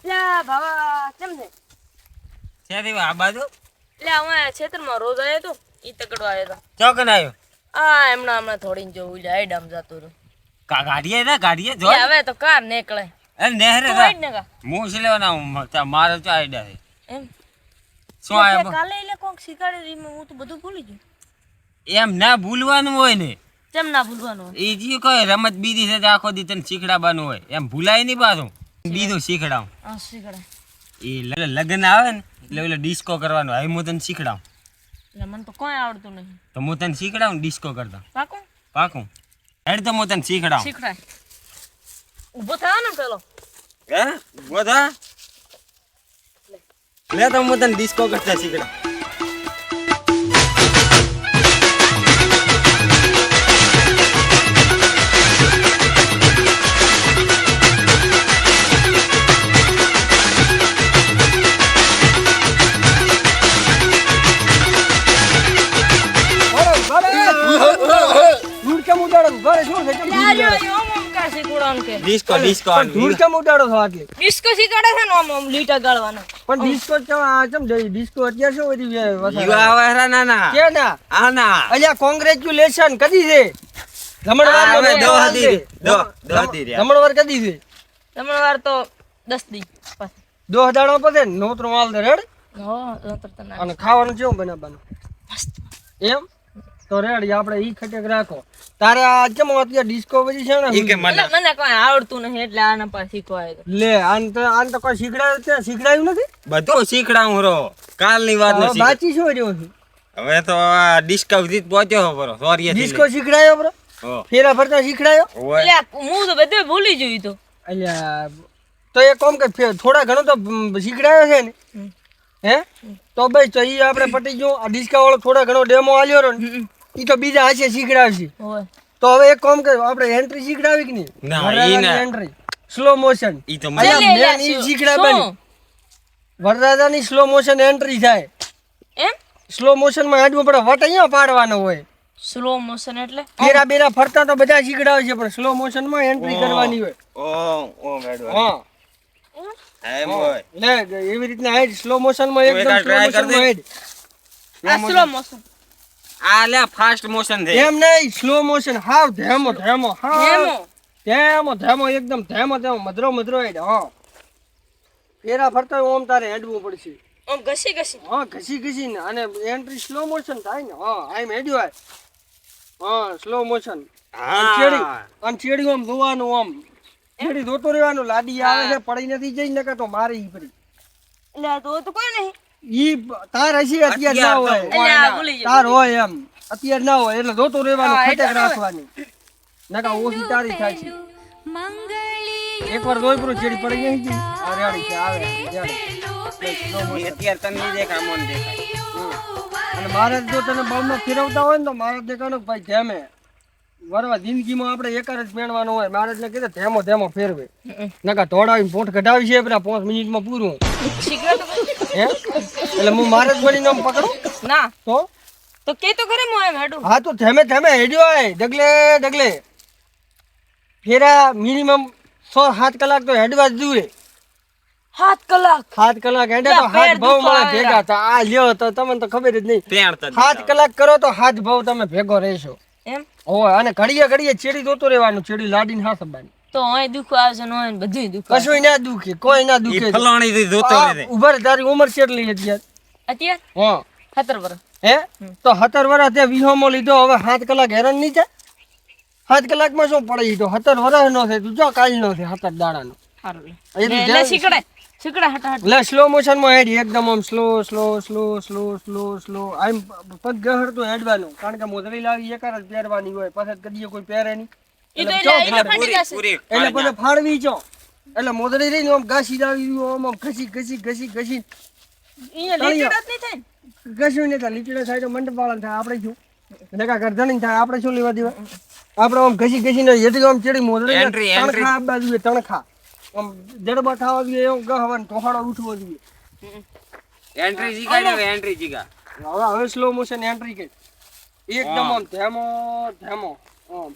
લ્યા ભાવા કેમ છે? છે રે આ બાજુ લ્યા અમે ખેતરમાં રોજ આવ્યો તો ઈ તકડો આવ્યો તો. ચોકન આવ્યો હમણાં થોડી જોવું લ્યા આઈડમ જતો રહ્યો. ગાડીએ ના ગાડીએ જો હવે તો કાર નીકળે. એ નહેરે તું આઈડ ને કા હું છે લેવાના મારો તો આઈડિયા છે એમ શું આયા કાલે એટલે કોક શીખાડી રહી હું તો બધું ભૂલી ગયો. એમ ના ભૂલવાનું હોય ને કેમ ના ભૂલવાનું? એ જે કોઈ રમત બીજી છે આખો દી તને શીખડાવવાનું હોય એમ ભૂલાય નહીં પાછું બીજું શીખડાવ હા શીખડાય. એ લગ્ન આવે ને એટલે ઓલો ડિસ્કો કરવાનો હવે હું તને શીખડાવું એટલે મને તો કોઈ આવડતું નહીં. તો હું તને શીખડાવું ડિસ્કો કરતા પાકું પાકું હેડ તો હું તને શીખડાવું શીખડાય. ઊભો થયો ને પેલો હે બોધા લે તો હું તને ડિસ્કો કરતા શીખડાવું ડિસ્કો ડિસ્કો ધૂળ ઉડાડો છો આટલી ડિસ્કો શીખવાડે છે ને આમ લીટા ગાળવાના. પણ ડિસ્કો ચમ ડિસ્કો અત્યારે શું બધી યુવા વાહરા ના ના કે ના આ ના અલ્યા કોંગ્રેચ્યુલેશન કદી છે રમણવાર હવે રમણવાર કદી છે તમારે તો 10 દી પાછા. 10 દાડો પતે નોતરો માલ દે રેડ હો નતર તને અને ખાવાનું કેવું બનાવવાનું મસ્ત. એમ તો રેડી આપણે ઈ ખટેક રાખો તારે આ કેમ અત્યારે ડિસ્કો બધી છે ઈ કે ને મને મને કોઈ આવડતું નહીં એટલે આના પાસે શીખવાય તો. લે આન તો કોઈ શીખડાયું નથી બધું શીખડાવું રો કાલની વાત હવે નથી બાચી શું રહ્યો છે હવે તો આ ડિસ્કો જીત પહોંચ્યો બરો સોરી ડિસ્કો શીખડાયો બ્રો હો ફેરા ફરતા શીખડાયો ઓય એટલે હું તો બધું ભૂલી જોયું તો. અલ્યા તો એ કોમ કે થોડા ઘણો તો શીખડાયો છે ને હે તો ભાઈ તો ઈ આપણે પટી ગયો આ ડિસ્કા વાળો થોડા ઘણો ડેમો આલ્યો રો ને ઈ તો બીજા હાશે શીખડાવશે હોય તો હવે એક કામ કર આપણે એન્ટ્રી શીખડાવી કે નહીં ના, ઈ ના. એન્ટ્રી સ્લો મોશન ઈ તો અલ્યા, મને મેન ઈ શીખડાવવાની વરરાજાની સ્લો મોશન એન્ટ્રી થાય એમ સ્લો મોશન માં હેડવું પડે વટ અહીંયા પાડવાનો હોય સ્લો મોશન એટલે ફેરા બેરા ફરતા તો બધા શીખડાવે છે પણ સ્લો મોશન માં એન્ટ્રી કરવાની હોય ઓ મેડમ હા એમ હોય લે એવી રીતના હેડ સ્લો મોશન માં તું એકદમ એકાદ try સ્લો મોશન કર દે. માં હેડ આ સ્લો મોશન આ લે ફાસ્ટ મોશન છે એમ નહીં સ્લો મોશન હાવ ધેમો ધેમો હાવ એમો ધેમો ધેમો એકદમ ધેમો ધેમો મધરો મધરો હેડ હા ફેરા ફરતા હોય ઓમ તારે હેડવું પડશે આમ ઘસી હા ઘસી ઘસી ને અને એન્ટ્રી સ્લો મોશન થાય ને હા આમ હેડ્યું હોય હા સ્લો મોશન ચેડી હા અને ચેડી આમ જોવાનું આમ ચેડી જોતો રહેવાનું લાડી આવે છે પડી નથી જઈ નકર તો મારી ઈ પડી એટલે આ તો કોઈ નહીં ઈ તાર હશે અત્યારે ના હોય એટલે આ ભૂલી ગયો. તાર હોય એમ અત્યારે ના હોય એટલે જોતો રહેવાનું હા, ખટેક એટલે રાખવાની નકા ઓછી તારી થાય છે એકવાર જોઈ પૂરું ચેડી પડી ગઈ છે આ રેડી છે આવે રેડી અત્યારે તને નહીં દેખાય મને દેખાય અને મારે જો તને બાઉમાં ફેરવતા હોય ને તો મારે દેખાનું કે ભાઈ ધેમે વરવા જિંદગીમાં આપણે એક જ મેળવાનું હોય મારે એટલે કીધું ધેમો ધેમો ફેરવે નકા ધોડાવી પોઠ કઢાવી છે પેલા 5 મિનિટમાં પૂરું શીખવા તો કોઈ- હે એટલે હું મારે જ બનીને આમ પકડું ના તો કે તો કરે હું એમ હેડું હા તો ધેમે ધેમે હેડ્યો હોય ડગલે ડગલે ફેરા મિનિમમ 6-7 કલાક તો હેડવા જ જોઈએ 7 કલાક 7 કલાક હેડે તો પેર હાથ ભાવ દુખવા મળે ભેગા તો આ લ્યો તો તમને તો ખબર જ નહીં પેણ તો 7 કલાક કરો તો હાથ ભાવ તમે ભેગો રહેશો એમ હોય અને ઘડીએ ઘડીએ ચેડી જોતો રહેવાનું ચેડી લાડીને હા સંભાળી તો અહીં દુખવા આવશે ને અહીં બધું દુખવા કશું ના દુખે કોઈ ના ઈ દુખે ફલાણી થી જોતો રહે ઉભા રહે, તારી ઉંમર કેટલી અત્યારે અત્યારે હા 17 વર્ષ હે તો 17 વર્ષ તે વીહોમાં લીધો હવે 7 કલાક હેરાન નહીં થાય 7 કલાકમાં શું પડે ઈ તો 17 વર્ષ નો થાય તું જો કાલ નો થાય 7 દાડાનો સારું એટલું લે ધ્યાન- શીખડે હટ હટ લે સ્લો મોશન માં હેડ એકદમ આમ slow slow slow slow slow slow આમ પગ ગહડતો હેડવાનું કારણ કે મોદરી લાવી એક જ પહેરવાની હોય પછી કદીએ કોઈ પહેરે નહીં ઈ તો એટલે એટલે ચોક ફાટી જશે પૂરી એટલે પછી ફાડવી ચો એટલે મોદરી રહીને આમ ઘસી લાવી આમ આમ ઘસી ઘસી ઘસી ઘસી અહીંયા લીટીડા જ નહીં થાય ને. ઘસ્યું નહીં થાય લીટીડા થાય તો મંડપ વાળા થાય આપણે શું નકા ગરદણી થાય આપણે શું લેવા દેવા આપણે આમ ઘસી ઘસીને જેટલી આમ ચેડી મોદરી Entry, entry. તણખા આપવા જોઈએ તણખા આમ જડબા થવા જોઈએ એવું ગહવાનું ટોહાડો ઉઠવો જોઈએ એન્ટ્રી શીખાય ને એન્ટ્રી શીખા હવે સ્લો મોશન એન્ટ્રી કે એકદમ આમ ધેમો ધેમો આમ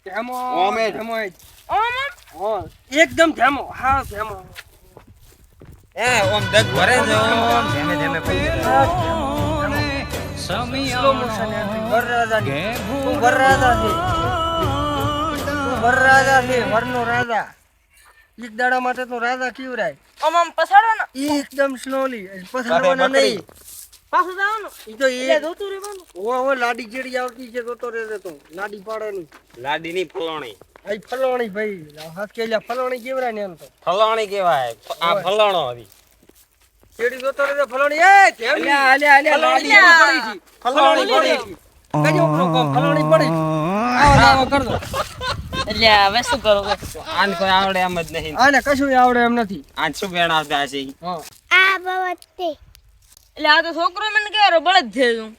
ધેમો ઓમ જ. ધેમો જ. ઓમ હા એકદમ ધેમો હા ધેમો એ ઓમ દગ ભરે છે ઓમ ધીમે ધીમે પડી સ્લો મોશન એન્ટ્રી વરરાજાની. તું વરરાજા છે. તું વરરાજા છે, વરનો રાજા. એક દાડા માટે તો રાજા કેવરાય. આમ પછાડો ને એકદમ સ્લોલી પસારવાના નહીં. પાછું જવાનું ઈ તો એટલે એક જોતું રહેવાનું. ઓ લાડી જેડી આવતી છે જોતો રહે તો લાડી પાડવાની. લાડી ની ફલોણી આ ફલોણી ભાઈ હાથ કેલ્યા ફલોણી કેવરાય ને એમ તો ફલોણી કેવાય આ ફલોણો હતી જેડી જોતો રહે ફલોણી એ ધ્યાન અલ્યા લાડી પડી છે. ફલોણી પડી છે. કજો ઉપરો કોમ ફલોણી પડી છે. આવો આવો કર દો. એટલે હવે શું કરું કે આને કોઈ આવડે એમ જ નહીં આને કશું આવડે એમ નથી. આજ શું બેન આવતા હશે ઈ? હા એટલે આ તો છોકરો મને કેવો બળદ છે તું.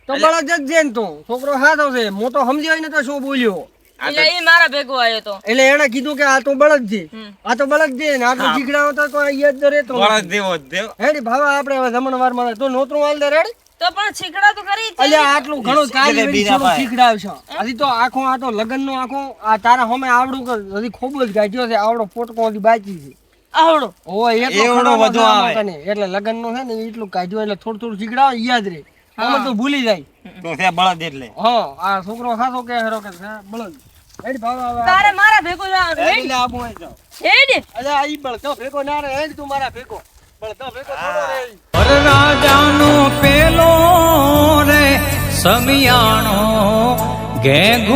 તો બળદ જ છે ને તું છોકરો હાથો છે મોટો સમજ્યો ને તો શું બોલ્યો એટલે એ મારા ભેગો આવ્યો તો એટલે એને કીધું કે આ તો બળદ છે હમ. આ તો બળદ છે ને આ તો જીગડા હતા તો અહીંયા જ રહેતો બળદ દેવો જ દેવ હેડી ભાવા આપણે હવે જમણવાર માં તો નોતરું હાલ દે રેડી તો પણ શીખડા તો કરી જ છે. અલ્યા આટલું ઘણું કાલ એટલે બીજા થોડું પાય. શીખડાવશો હજી તો આખો આ તો લગન નો આખો આ તારા હમે આવડું કર હજી ખૂબ જ ગાજ્યો છે આવડો ફોટકો હજી બાકી છે આવડો ઓય એટલો એવડો ખરો બધો મજા આવે. તને એટલે લગન નો છે ને એટલું કાઢ્યું એટલે થોડું થોડું શીખડાવ યાદ રહે આમાં તો ભૂલી જાય તો છે બળદ એટલે હા આ છોકરો ખાસો કે હેરો કે છે બળદ હેડી ભાવા હવે તારે મારા ભેગો જવાનું હેડી હેડ લે આબુ આઈ જાઓ હેડ અલ્યા ઈ બળતો ભેગો ના રે હેડ તું મારા ભેગો બળતો ભેગો થોડો રે વરરાજાનો પેલો રે સમિયાણો ઘેઘુ